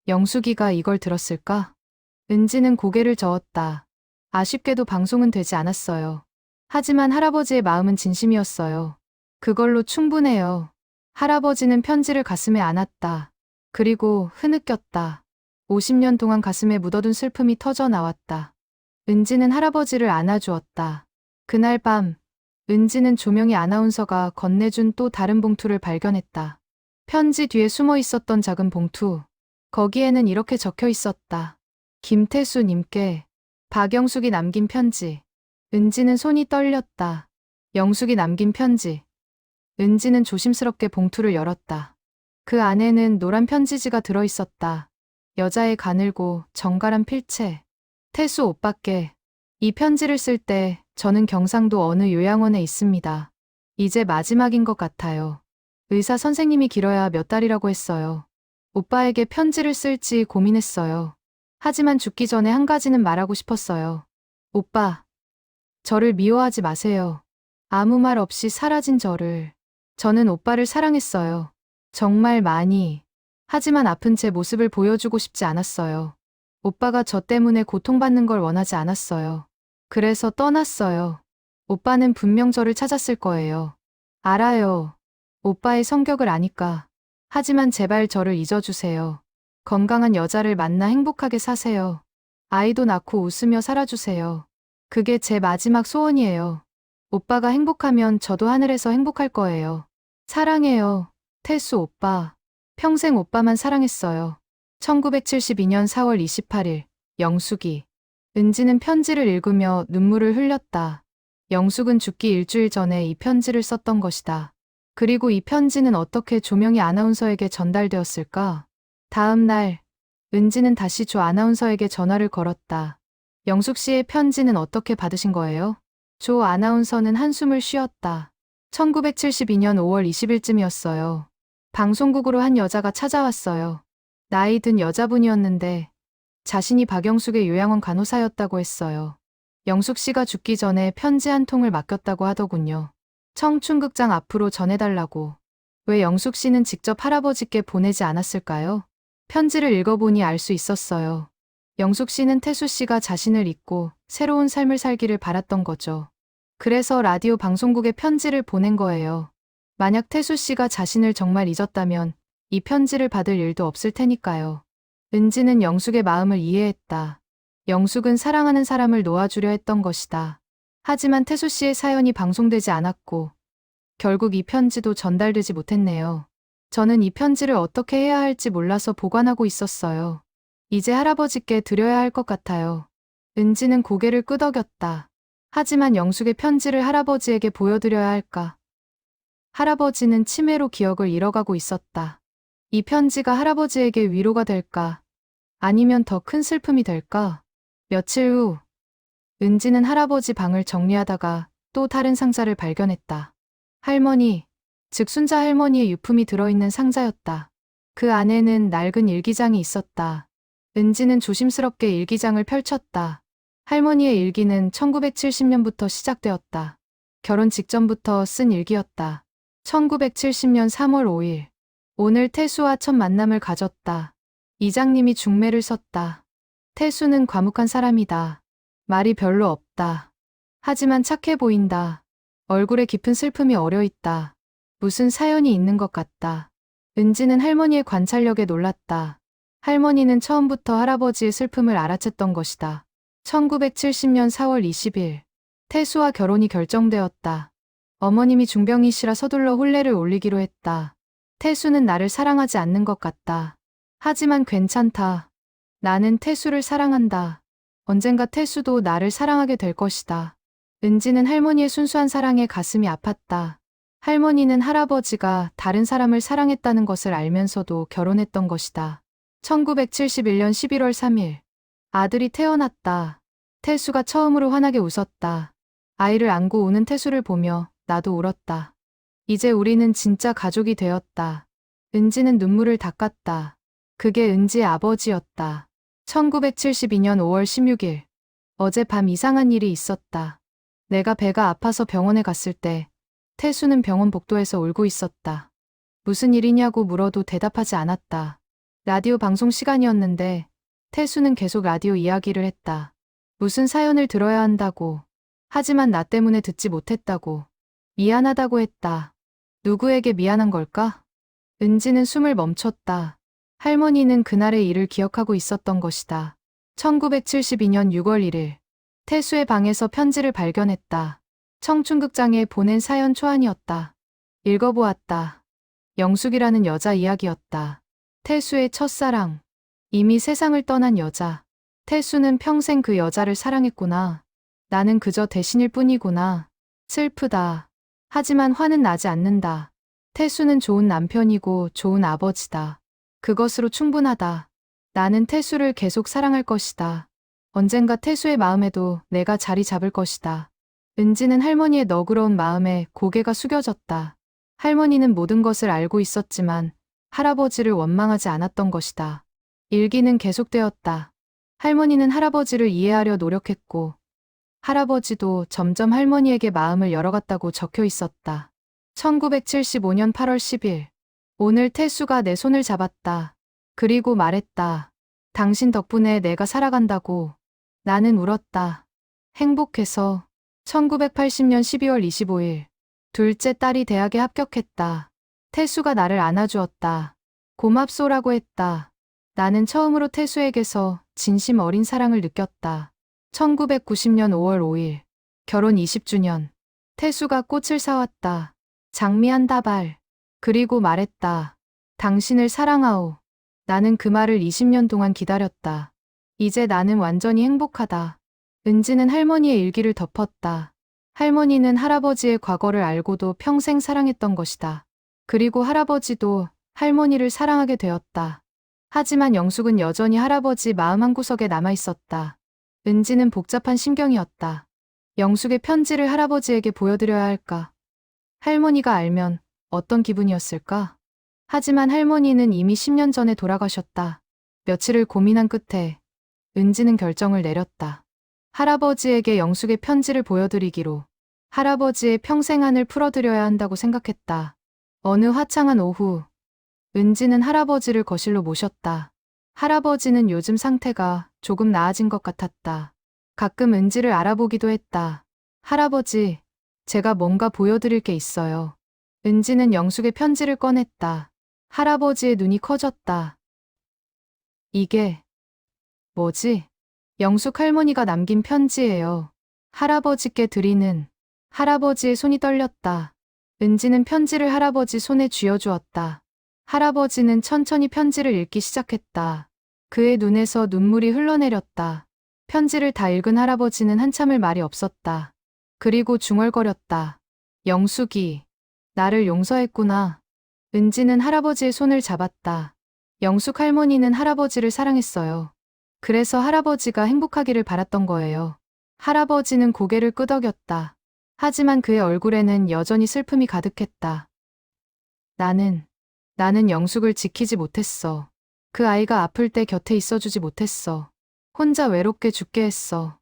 영숙이가 이걸 들었을까? 은지는 고개를 저었다. 아쉽게도 방송은 되지 않았어요. 하지만 할아버지의 마음은 진심이었어요. 그걸로 충분해요. 할아버지는 편지를 가슴에 안았다. 그리고 흐느꼈다. 50년 동안 가슴에 묻어둔 슬픔이 터져 나왔다. 은지는 할아버지를 안아주었다. 그날 밤, 은지는 조명희 아나운서가 건네준 또 다른 봉투를 발견했다. 편지 뒤에 숨어 있었던 작은 봉투. 거기에는 이렇게 적혀 있었다. 김태수님께 박영숙이 남긴 편지. 은지는 손이 떨렸다. 영숙이 남긴 편지. 은지는 조심스럽게 봉투를 열었다. 그 안에는 노란 편지지가 들어있었다. 여자의 가늘고 정갈한 필체. 태수 오빠께 이 편지를 쓸 때 저는 경상도 어느 요양원에 있습니다. 이제 마지막인 것 같아요. 의사 선생님이 길어야 몇 달이라고 했어요. 오빠에게 편지를 쓸지 고민했어요. 하지만 죽기 전에 한 가지는 말하고 싶었어요. 오빠, 저를 미워하지 마세요. 아무 말 없이 사라진 저를. 저는 오빠를 사랑했어요. 정말 많이. 하지만 아픈 제 모습을 보여주고 싶지 않았어요. 오빠가 저 때문에 고통받는 걸 원하지 않았어요. 그래서 떠났어요. 오빠는 분명 저를 찾았을 거예요. 알아요. 오빠의 성격을 아니까. 하지만 제발 저를 잊어주세요. 건강한 여자를 만나 행복하게 사세요. 아이도 낳고 웃으며 살아주세요. 그게 제 마지막 소원이에요. 오빠가 행복하면 저도 하늘에서 행복할 거예요. 사랑해요. 태수 오빠. 평생 오빠만 사랑했어요. 1972년 4월 28일, 영숙이. 은지는 편지를 읽으며 눈물을 흘렸다. 영숙은 죽기 일주일 전에 이 편지를 썼던 것이다. 그리고 이 편지는 어떻게 조명희 아나운서에게 전달되었을까? 다음 날, 은지는 다시 조 아나운서에게 전화를 걸었다. 영숙 씨의 편지는 어떻게 받으신 거예요? 조 아나운서는 한숨을 쉬었다. 1972년 5월 20일쯤이었어요. 방송국으로 한 여자가 찾아왔어요. 나이 든 여자분이었는데 자신이 박영숙의 요양원 간호사였다고 했어요. 영숙 씨가 죽기 전에 편지 한 통을 맡겼다고 하더군요. 청춘극장 앞으로 전해달라고. 왜 영숙 씨는 직접 할아버지께 보내지 않았을까요? 편지를 읽어보니 알 수 있었어요. 영숙 씨는 태수 씨가 자신을 잊고 새로운 삶을 살기를 바랐던 거죠. 그래서 라디오 방송국에 편지를 보낸 거예요. 만약 태수 씨가 자신을 정말 잊었다면 이 편지를 받을 일도 없을 테니까요. 은지는 영숙의 마음을 이해했다. 영숙은 사랑하는 사람을 놓아주려 했던 것이다. 하지만 태수 씨의 사연이 방송되지 않았고 결국 이 편지도 전달되지 못했네요. 저는 이 편지를 어떻게 해야 할지 몰라서 보관하고 있었어요. 이제 할아버지께 드려야 할 것 같아요. 은지는 고개를 끄덕였다. 하지만 영숙의 편지를 할아버지에게 보여드려야 할까? 할아버지는 치매로 기억을 잃어가고 있었다. 이 편지가 할아버지에게 위로가 될까? 아니면 더 큰 슬픔이 될까? 며칠 후, 은지는 할아버지 방을 정리하다가 또 다른 상자를 발견했다. 할머니, 즉 순자 할머니의 유품이 들어있는 상자였다. 그 안에는 낡은 일기장이 있었다. 은지는 조심스럽게 일기장을 펼쳤다. 할머니의 일기는 1970년부터 시작되었다. 결혼 직전부터 쓴 일기였다. 1970년 3월 5일. 오늘 태수와 첫 만남을 가졌다. 이장님이 중매를 섰다. 태수는 과묵한 사람이다. 말이 별로 없다. 하지만 착해 보인다. 얼굴에 깊은 슬픔이 어려있다. 무슨 사연이 있는 것 같다. 은지는 할머니의 관찰력에 놀랐다. 할머니는 처음부터 할아버지의 슬픔을 알아챘던 것이다. 1970년 4월 20일. 태수와 결혼이 결정되었다. 어머님이 중병이시라 서둘러 혼례를 올리기로 했다. 태수는 나를 사랑하지 않는 것 같다. 하지만 괜찮다. 나는 태수를 사랑한다. 언젠가 태수도 나를 사랑하게 될 것이다. 은지는 할머니의 순수한 사랑에 가슴이 아팠다. 할머니는 할아버지가 다른 사람을 사랑했다는 것을 알면서도 결혼했던 것이다. 1971년 11월 3일. 아들이 태어났다. 태수가 처음으로 환하게 웃었다. 아이를 안고 우는 태수를 보며 나도 울었다. 이제 우리는 진짜 가족이 되었다. 은지는 눈물을 닦았다. 그게 은지의 아버지였다. 1972년 5월 16일. 어젯밤 이상한 일이 있었다. 내가 배가 아파서 병원에 갔을 때 태수는 병원 복도에서 울고 있었다. 무슨 일이냐고 물어도 대답하지 않았다. 라디오 방송 시간이었는데 태수는 계속 라디오 이야기를 했다. 무슨 사연을 들어야 한다고. 하지만 나 때문에 듣지 못했다고. 미안하다고 했다. 누구에게 미안한 걸까? 은지는 숨을 멈췄다. 할머니는 그날의 일을 기억하고 있었던 것이다. 1972년 6월 1일. 태수의 방에서 편지를 발견했다. 청춘극장에 보낸 사연 초안이었다. 읽어보았다. 영숙이라는 여자 이야기였다. 태수의 첫사랑. 이미 세상을 떠난 여자. 태수는 평생 그 여자를 사랑했구나. 나는 그저 대신일 뿐이구나. 슬프다. 하지만 화는 나지 않는다. 태수는 좋은 남편이고 좋은 아버지다. 그것으로 충분하다. 나는 태수를 계속 사랑할 것이다. 언젠가 태수의 마음에도 내가 자리 잡을 것이다. 은지는 할머니의 너그러운 마음에 고개가 숙여졌다. 할머니는 모든 것을 알고 있었지만 할아버지를 원망하지 않았던 것이다. 일기는 계속되었다. 할머니는 할아버지를 이해하려 노력했고 할아버지도 점점 할머니에게 마음을 열어갔다고 적혀 있었다. 1975년 8월 10일. 오늘 태수가 내 손을 잡았다. 그리고 말했다. 당신 덕분에 내가 살아간다고. 나는 울었다. 행복해서. 1980년 12월 25일. 둘째 딸이 대학에 합격했다. 태수가 나를 안아주었다. 고맙소라고 했다. 나는 처음으로 태수에게서 진심 어린 사랑을 느꼈다. 1990년 5월 5일. 결혼 20주년. 태수가 꽃을 사왔다. 장미 한 다발. 그리고 말했다. 당신을 사랑하오. 나는 그 말을 20년 동안 기다렸다. 이제 나는 완전히 행복하다. 은지는 할머니의 일기를 덮었다. 할머니는 할아버지의 과거를 알고도 평생 사랑했던 것이다. 그리고 할아버지도 할머니를 사랑하게 되었다. 하지만 영숙은 여전히 할아버지 마음 한구석에 남아있었다. 은지는 복잡한 심경이었다. 영숙의 편지를 할아버지에게 보여드려야 할까? 할머니가 알면 어떤 기분이었을까? 하지만 할머니는 이미 10년 전에 돌아가셨다. 며칠을 고민한 끝에 은지는 결정을 내렸다. 할아버지에게 영숙의 편지를 보여드리기로. 할아버지의 평생안을 풀어드려야 한다고 생각했다. 어느 화창한 오후, 은지는 할아버지를 거실로 모셨다. 할아버지는 요즘 상태가 조금 나아진 것 같았다. 가끔 은지를 알아보기도 했다. 할아버지, 제가 뭔가 보여드릴 게 있어요. 은지는 영숙의 편지를 꺼냈다. 할아버지의 눈이 커졌다. 이게 뭐지? 영숙 할머니가 남긴 편지예요. 할아버지께 드리는. 할아버지의 손이 떨렸다. 은지는 편지를 할아버지 손에 쥐어주었다. 할아버지는 천천히 편지를 읽기 시작했다. 그의 눈에서 눈물이 흘러내렸다. 편지를 다 읽은 할아버지는 한참을 말이 없었다. 그리고 중얼거렸다. 영숙이 나를 용서했구나. 은지는 할아버지의 손을 잡았다. 영숙 할머니는 할아버지를 사랑했어요. 그래서 할아버지가 행복하기를 바랐던 거예요. 할아버지는 고개를 끄덕였다. 하지만 그의 얼굴에는 여전히 슬픔이 가득했다. 나는 영숙을 지키지 못했어. 그 아이가 아플 때 곁에 있어주지 못했어. 혼자 외롭게 죽게 했어.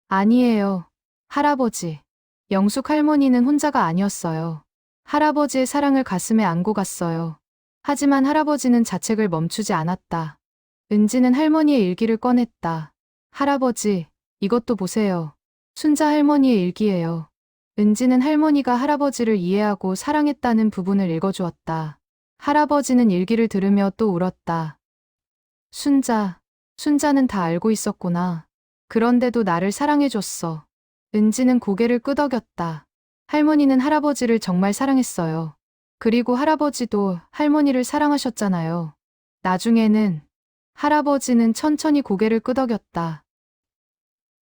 아니에요. 할아버지. 영숙 할머니는 혼자가 아니었어요. 할아버지의 사랑을 가슴에 안고 갔어요. 하지만 할아버지는 자책을 멈추지 않았다. 은지는 할머니의 일기를 꺼냈다. 할아버지, 이것도 보세요. 순자 할머니의 일기예요. 은지는 할머니가 할아버지를 이해하고 사랑했다는 부분을 읽어주었다. 할아버지는 일기를 들으며 또 울었다. 순자는 다 알고 있었구나. 그런데도 나를 사랑해줬어. 은지는 고개를 끄덕였다. 할머니는 할아버지를 정말 사랑했어요. 그리고 할아버지도 할머니를 사랑하셨잖아요. 나중에는 할아버지는 천천히 고개를 끄덕였다.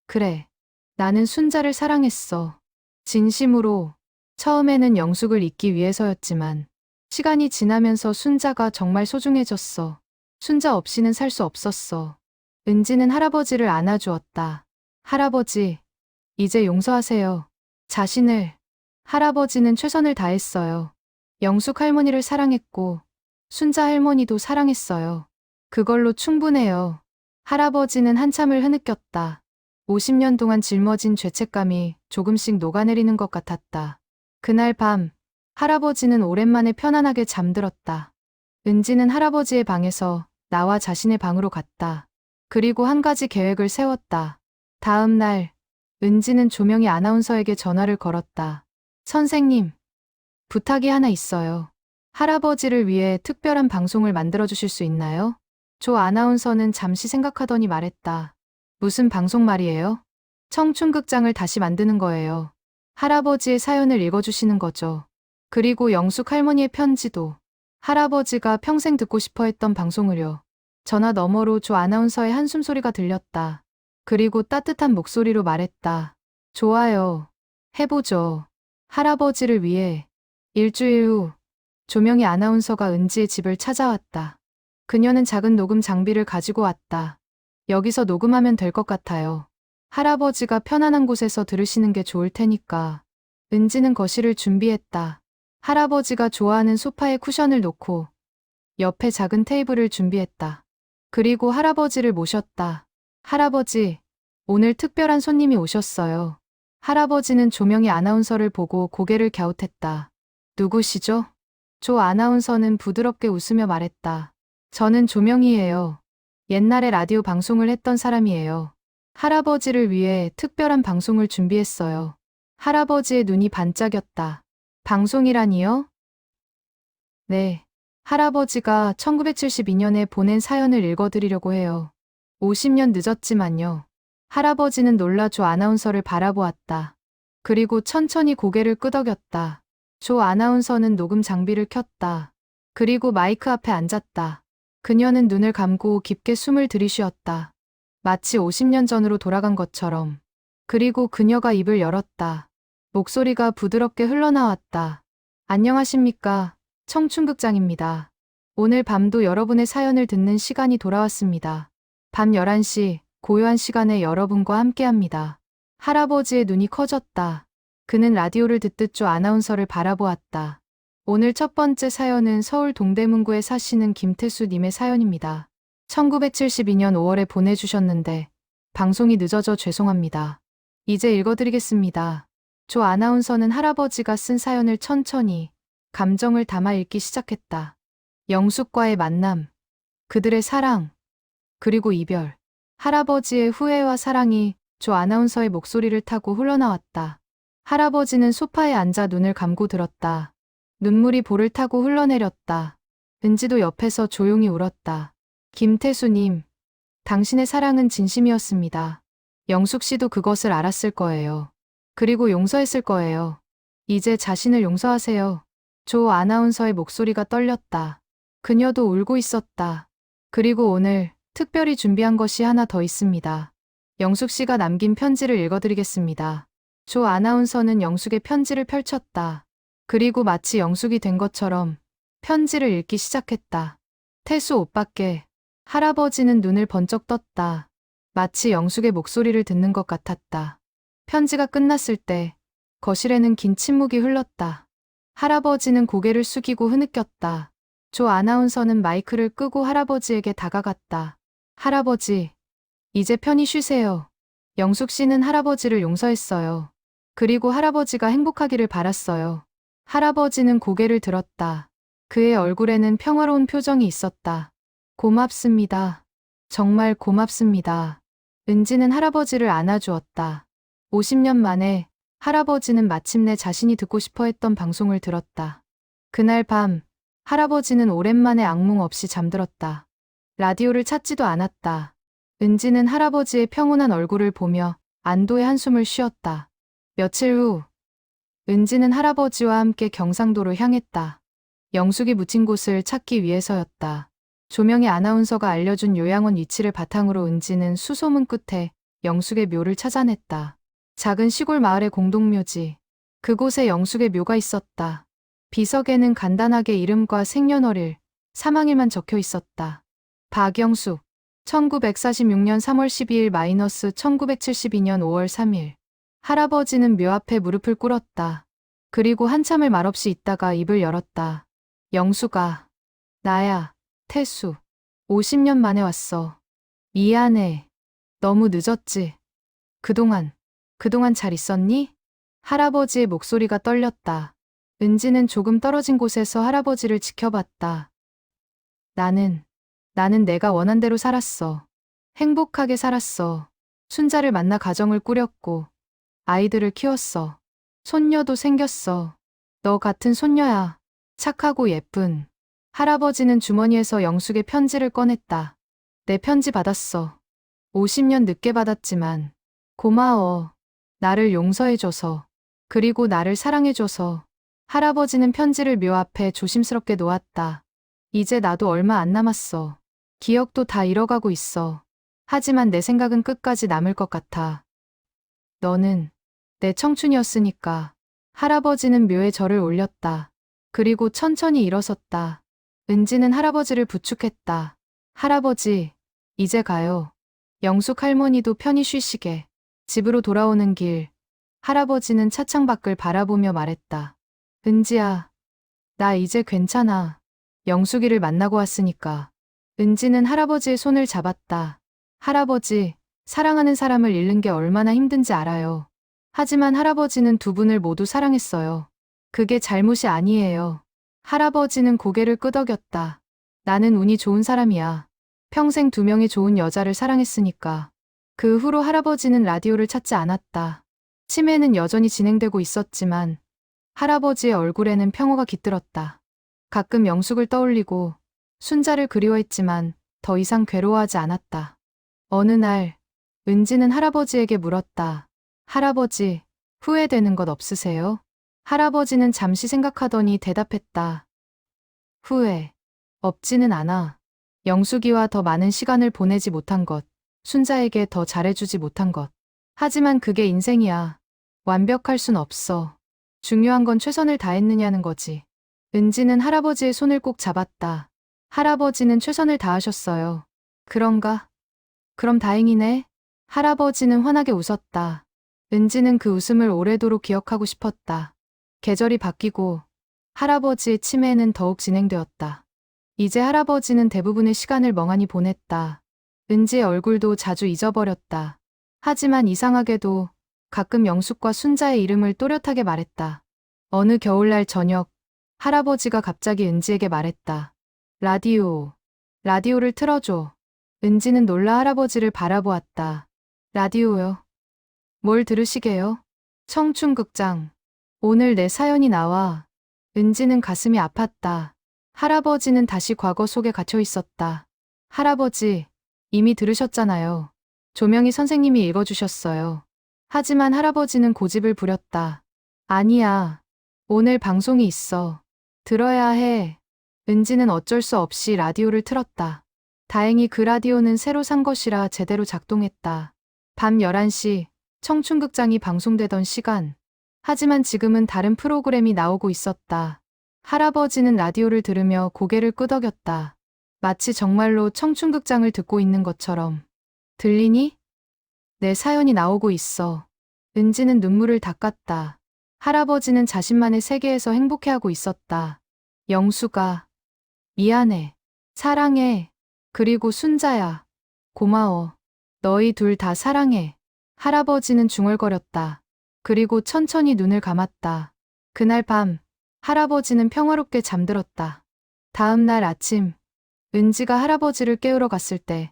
그래, 나는 순자를 사랑했어. 진심으로. 처음에는 영숙을 잊기 위해서였지만 시간이 지나면서 순자가 정말 소중해졌어. 순자 없이는 살 수 없었어. 은지는 할아버지를 안아주었다. 할아버지, 이제 용서하세요. 자신을. 할아버지는 최선을 다했어요. 영숙 할머니를 사랑했고 순자 할머니도 사랑했어요. 그걸로 충분해요. 할아버지는 한참을 흐느꼈다. 50년 동안 짊어진 죄책감이 조금씩 녹아내리는 것 같았다. 그날 밤, 할아버지는 오랜만에 편안하게 잠들었다. 은지는 할아버지의 방에서 나와 자신의 방으로 갔다. 그리고 한 가지 계획을 세웠다. 다음 날, 은지는 조명희 아나운서에게 전화를 걸었다. 선생님, 부탁이 하나 있어요. 할아버지를 위해 특별한 방송을 만들어주실 수 있나요? 조 아나운서는 잠시 생각하더니 말했다. 무슨 방송 말이에요? 청춘극장을 다시 만드는 거예요. 할아버지의 사연을 읽어주시는 거죠. 그리고 영숙 할머니의 편지도. 할아버지가 평생 듣고 싶어 했던 방송을요. 전화 너머로 조 아나운서의 한숨 소리가 들렸다. 그리고 따뜻한 목소리로 말했다. 좋아요. 해보죠. 할아버지를 위해. 일주일 후, 조명희 아나운서가 은지의 집을 찾아왔다. 그녀는 작은 녹음 장비를 가지고 왔다. 여기서 녹음하면 될 것 같아요. 할아버지가 편안한 곳에서 들으시는 게 좋을 테니까. 은지는 거실을 준비했다. 할아버지가 좋아하는 소파에 쿠션을 놓고 옆에 작은 테이블을 준비했다. 그리고 할아버지를 모셨다. 할아버지, 오늘 특별한 손님이 오셨어요. 할아버지는 조명희 아나운서를 보고 고개를 갸웃했다. 누구시죠? 조 아나운서는 부드럽게 웃으며 말했다. 저는 조명희예요. 옛날에 라디오 방송을 했던 사람이에요. 할아버지를 위해 특별한 방송을 준비했어요. 할아버지의 눈이 반짝였다. 방송이라니요? 네. 할아버지가 1972년에 보낸 사연을 읽어드리려고 해요. 50년 늦었지만요. 할아버지는 놀라 조 아나운서를 바라보았다. 그리고 천천히 고개를 끄덕였다. 조 아나운서는 녹음 장비를 켰다. 그리고 마이크 앞에 앉았다. 그녀는 눈을 감고 깊게 숨을 들이쉬었다. 마치 50년 전으로 돌아간 것처럼. 그리고 그녀가 입을 열었다. 목소리가 부드럽게 흘러나왔다. 안녕하십니까. 청춘극장입니다. 오늘 밤도 여러분의 사연을 듣는 시간이 돌아왔습니다. 밤 11시, 고요한 시간에 여러분과 함께합니다. 할아버지의 눈이 커졌다. 그는 라디오를 듣듯 조 아나운서를 바라보았다. 오늘 첫 번째 사연은 서울 동대문구에 사시는 김태수님의 사연입니다. 1972년 5월에 보내주셨는데 방송이 늦어져 죄송합니다. 이제 읽어드리겠습니다. 조 아나운서는 할아버지가 쓴 사연을 천천히 감정을 담아 읽기 시작했다. 영숙과의 만남, 그들의 사랑, 그리고 이별. 할아버지의 후회와 사랑이 조 아나운서의 목소리를 타고 흘러나왔다. 할아버지는 소파에 앉아 눈을 감고 들었다. 눈물이 볼을 타고 흘러내렸다. 은지도 옆에서 조용히 울었다. 김태수님, 당신의 사랑은 진심이었습니다. 영숙 씨도 그것을 알았을 거예요. 그리고 용서했을 거예요. 이제 자신을 용서하세요. 조 아나운서의 목소리가 떨렸다. 그녀도 울고 있었다. 그리고 오늘 특별히 준비한 것이 하나 더 있습니다. 영숙 씨가 남긴 편지를 읽어드리겠습니다. 조 아나운서는 영숙의 편지를 펼쳤다. 그리고 마치 영숙이 된 것처럼 편지를 읽기 시작했다. 태수 오빠께. 할아버지는 눈을 번쩍 떴다. 마치 영숙의 목소리를 듣는 것 같았다. 편지가 끝났을 때 거실에는 긴 침묵이 흘렀다. 할아버지는 고개를 숙이고 흐느꼈다. 조 아나운서는 마이크를 끄고 할아버지에게 다가갔다. 할아버지, 이제 편히 쉬세요. 영숙 씨는 할아버지를 용서했어요. 그리고 할아버지가 행복하기를 바랐어요. 할아버지는 고개를 들었다. 그의 얼굴에는 평화로운 표정이 있었다. 고맙습니다. 정말 고맙습니다. 은지는 할아버지를 안아주었다. 50년 만에 할아버지는 마침내 자신이 듣고 싶어 했던 방송을 들었다. 그날 밤, 할아버지는 오랜만에 악몽 없이 잠들었다. 라디오를 찾지도 않았다. 은지는 할아버지의 평온한 얼굴을 보며 안도의 한숨을 쉬었다. 며칠 후, 은지는 할아버지와 함께 경상도로 향했다. 영숙이 묻힌 곳을 찾기 위해서였다. 조명희 아나운서가 알려준 요양원 위치를 바탕으로 은지는 수소문 끝에 영숙의 묘를 찾아냈다. 작은 시골 마을의 공동묘지. 그곳에 영숙의 묘가 있었다. 비석에는 간단하게 이름과 생년월일, 사망일만 적혀 있었다. 박영숙, 1946년 3월 12일 - 1972년 5월 3일. 할아버지는 묘 앞에 무릎을 꿇었다. 그리고 한참을 말없이 있다가 입을 열었다. 영숙아, 나야, 태수. 50년 만에 왔어. 미안해. 너무 늦었지. 그동안 잘 있었니? 할아버지의 목소리가 떨렸다. 은지는 조금 떨어진 곳에서 할아버지를 지켜봤다. 나는 내가 원한 대로 살았어. 행복하게 살았어. 순자를 만나 가정을 꾸렸고, 아이들을 키웠어. 손녀도 생겼어. 너 같은 손녀야. 착하고 예쁜. 할아버지는 주머니에서 영숙의 편지를 꺼냈다. 내 편지 받았어. 50년 늦게 받았지만, 고마워. 나를 용서해줘서. 그리고 나를 사랑해줘서. 할아버지는 편지를 묘 앞에 조심스럽게 놓았다. 이제 나도 얼마 안 남았어. 기억도 다 잃어가고 있어. 하지만 내 생각은 끝까지 남을 것 같아. 너는 내 청춘이었으니까. 할아버지는 묘에 절을 올렸다. 그리고 천천히 일어섰다. 은지는 할아버지를 부축했다. 할아버지, 이제 가요. 영숙 할머니도 편히 쉬시게. 집으로 돌아오는 길, 할아버지는 차창 밖을 바라보며 말했다. 은지야, 나 이제 괜찮아. 영숙이를 만나고 왔으니까. 은지는 할아버지의 손을 잡았다. 할아버지, 사랑하는 사람을 잃는 게 얼마나 힘든지 알아요. 하지만 할아버지는 두 분을 모두 사랑했어요. 그게 잘못이 아니에요. 할아버지는 고개를 끄덕였다. 나는 운이 좋은 사람이야. 평생 두 명의 좋은 여자를 사랑했으니까. 그 후로 할아버지는 라디오를 찾지 않았다. 치매는 여전히 진행되고 있었지만 할아버지의 얼굴에는 평화가 깃들었다. 가끔 영숙을 떠올리고 순자를 그리워했지만 더 이상 괴로워하지 않았다. 어느 날 은지는 할아버지에게 물었다. 할아버지, 후회되는 것 없으세요? 할아버지는 잠시 생각하더니 대답했다. 후회. 없지는 않아. 영숙이와 더 많은 시간을 보내지 못한 것, 순자에게 더 잘해주지 못한 것. 하지만 그게 인생이야. 완벽할 순 없어. 중요한 건 최선을 다했느냐는 거지. 은지는 할아버지의 손을 꼭 잡았다. 할아버지는 최선을 다하셨어요. 그런가? 그럼 다행이네. 할아버지는 환하게 웃었다. 은지는 그 웃음을 오래도록 기억하고 싶었다. 계절이 바뀌고 할아버지의 치매는 더욱 진행되었다. 이제 할아버지는 대부분의 시간을 멍하니 보냈다. 은지의 얼굴도 자주 잊어버렸다. 하지만 이상하게도 가끔 영숙과 순자의 이름을 또렷하게 말했다. 어느 겨울날 저녁, 할아버지가 갑자기 은지에게 말했다. 라디오를 틀어줘. 은지는 놀라 할아버지를 바라보았다. 라디오요? 뭘 들으시게요? 청춘극장. 오늘 내 사연이 나와. 은지는 가슴이 아팠다. 할아버지는 다시 과거 속에 갇혀 있었다. 할아버지, 이미 들으셨잖아요. 조명희 선생님이 읽어주셨어요. 하지만 할아버지는 고집을 부렸다. 아니야. 오늘 방송이 있어. 들어야 해. 은지는 어쩔 수 없이 라디오를 틀었다. 다행히 그 라디오는 새로 산 것이라 제대로 작동했다. 밤 11시, 청춘극장이 방송되던 시간. 하지만 지금은 다른 프로그램이 나오고 있었다. 할아버지는 라디오를 들으며 고개를 끄덕였다. 마치 정말로 청춘극장을 듣고 있는 것처럼. 들리니? 내 사연이 나오고 있어. 은지는 눈물을 닦았다. 할아버지는 자신만의 세계에서 행복해하고 있었다. 영수가, 미안해. 사랑해. 그리고 순자야. 고마워. 너희 둘 다 사랑해. 할아버지는 중얼거렸다. 그리고 천천히 눈을 감았다. 그날 밤, 할아버지는 평화롭게 잠들었다. 다음 날 아침, 은지가 할아버지를 깨우러 갔을 때,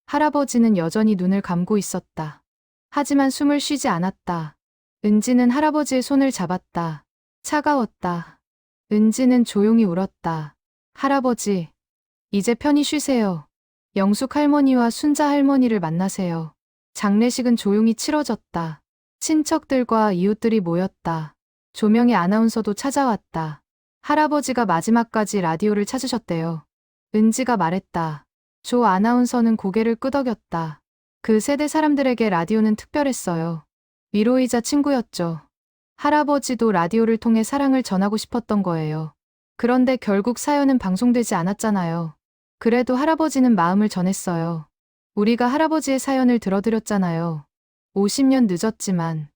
할아버지는 여전히 눈을 감고 있었다. 하지만 숨을 쉬지 않았다. 은지는 할아버지의 손을 잡았다. 차가웠다. 은지는 조용히 울었다. 할아버지, 이제 편히 쉬세요. 영숙 할머니와 순자 할머니를 만나세요. 장례식은 조용히 치러졌다. 친척들과 이웃들이 모였다. 조명희 아나운서도 찾아왔다. 할아버지가 마지막까지 라디오를 찾으셨대요. 은지가 말했다. 조 아나운서는 고개를 끄덕였다. 그 세대 사람들에게 라디오는 특별했어요. 위로이자 친구였죠. 할아버지도 라디오를 통해 사랑을 전하고 싶었던 거예요. 그런데 결국 사연은 방송되지 않았잖아요. 그래도 할아버지는 마음을 전했어요. 우리가 할아버지의 사연을 들어드렸잖아요. 50년 늦었지만.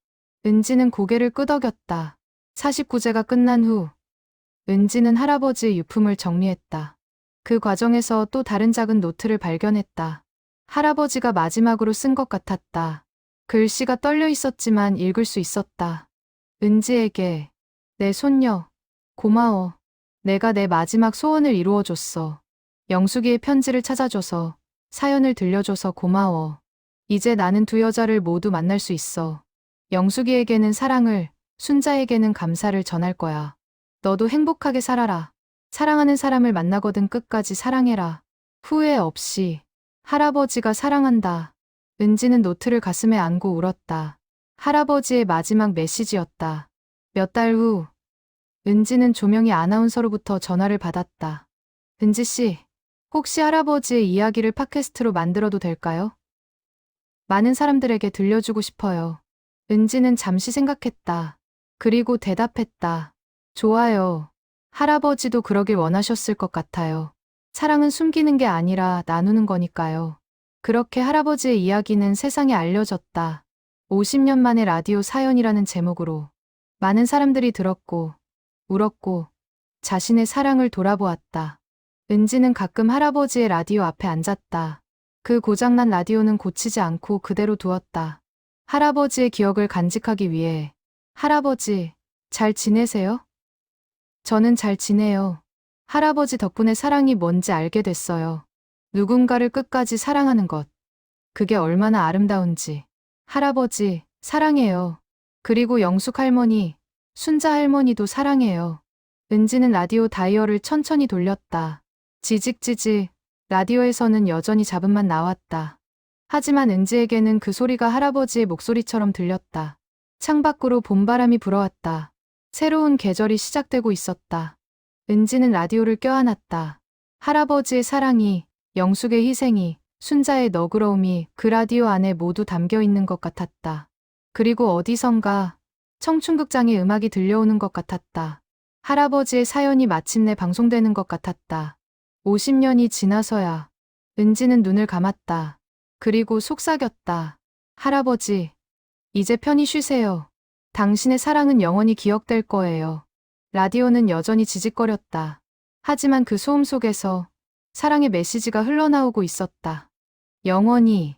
은지는 고개를 끄덕였다. 49제가 끝난 후 은지는 할아버지의 유품을 정리했다. 그 과정에서 또 다른 작은 노트를 발견했다. 할아버지가 마지막으로 쓴 것 같았다. 글씨가 떨려 있었지만 읽을 수 있었다. 은지에게, 내 손녀, 고마워. 내가 내 마지막 소원을 이루어줬어. 영숙이의 편지를 찾아줘서, 사연을 들려줘서 고마워. 이제 나는 두 여자를 모두 만날 수 있어. 영숙이에게는 사랑을, 순자에게는 감사를 전할 거야. 너도 행복하게 살아라. 사랑하는 사람을 만나거든 끝까지 사랑해라. 후회 없이. 할아버지가 사랑한다. 은지는 노트를 가슴에 안고 울었다. 할아버지의 마지막 메시지였다. 몇 달 후, 은지는 조명희 아나운서로부터 전화를 받았다. 은지 씨, 혹시 할아버지의 이야기를 팟캐스트로 만들어도 될까요? 많은 사람들에게 들려주고 싶어요. 은지는 잠시 생각했다. 그리고 대답했다. 좋아요. 할아버지도 그러길 원하셨을 것 같아요. 사랑은 숨기는 게 아니라 나누는 거니까요. 그렇게 할아버지의 이야기는 세상에 알려졌다. 50년 만에 라디오 사연이라는 제목으로 많은 사람들이 들었고, 울었고, 자신의 사랑을 돌아보았다. 은지는 가끔 할아버지의 라디오 앞에 앉았다. 그 고장난 라디오는 고치지 않고 그대로 두었다. 할아버지의 기억을 간직하기 위해. 할아버지, 잘 지내세요? 저는 잘 지내요. 할아버지 덕분에 사랑이 뭔지 알게 됐어요. 누군가를 끝까지 사랑하는 것. 그게 얼마나 아름다운지. 할아버지, 사랑해요. 그리고 영숙 할머니, 순자 할머니도 사랑해요. 은지는 라디오 다이얼을 천천히 돌렸다. 지직지직, 라디오에서는 여전히 잡음만 나왔다. 하지만 은지에게는 그 소리가 할아버지의 목소리처럼 들렸다. 창밖으로 봄바람이 불어왔다. 새로운 계절이 시작되고 있었다. 은지는 라디오를 껴안았다. 할아버지의 사랑이, 영숙의 희생이, 순자의 너그러움이 그 라디오 안에 모두 담겨 있는 것 같았다. 그리고 어디선가 청춘극장의 음악이 들려오는 것 같았다. 할아버지의 사연이 마침내 방송되는 것 같았다. 50년이 지나서야 은지는 눈을 감았다. 그리고 속삭였다. 할아버지, 이제 편히 쉬세요. 당신의 사랑은 영원히 기억될 거예요. 라디오는 여전히 지직거렸다. 하지만 그 소음 속에서 사랑의 메시지가 흘러나오고 있었다. 영원히.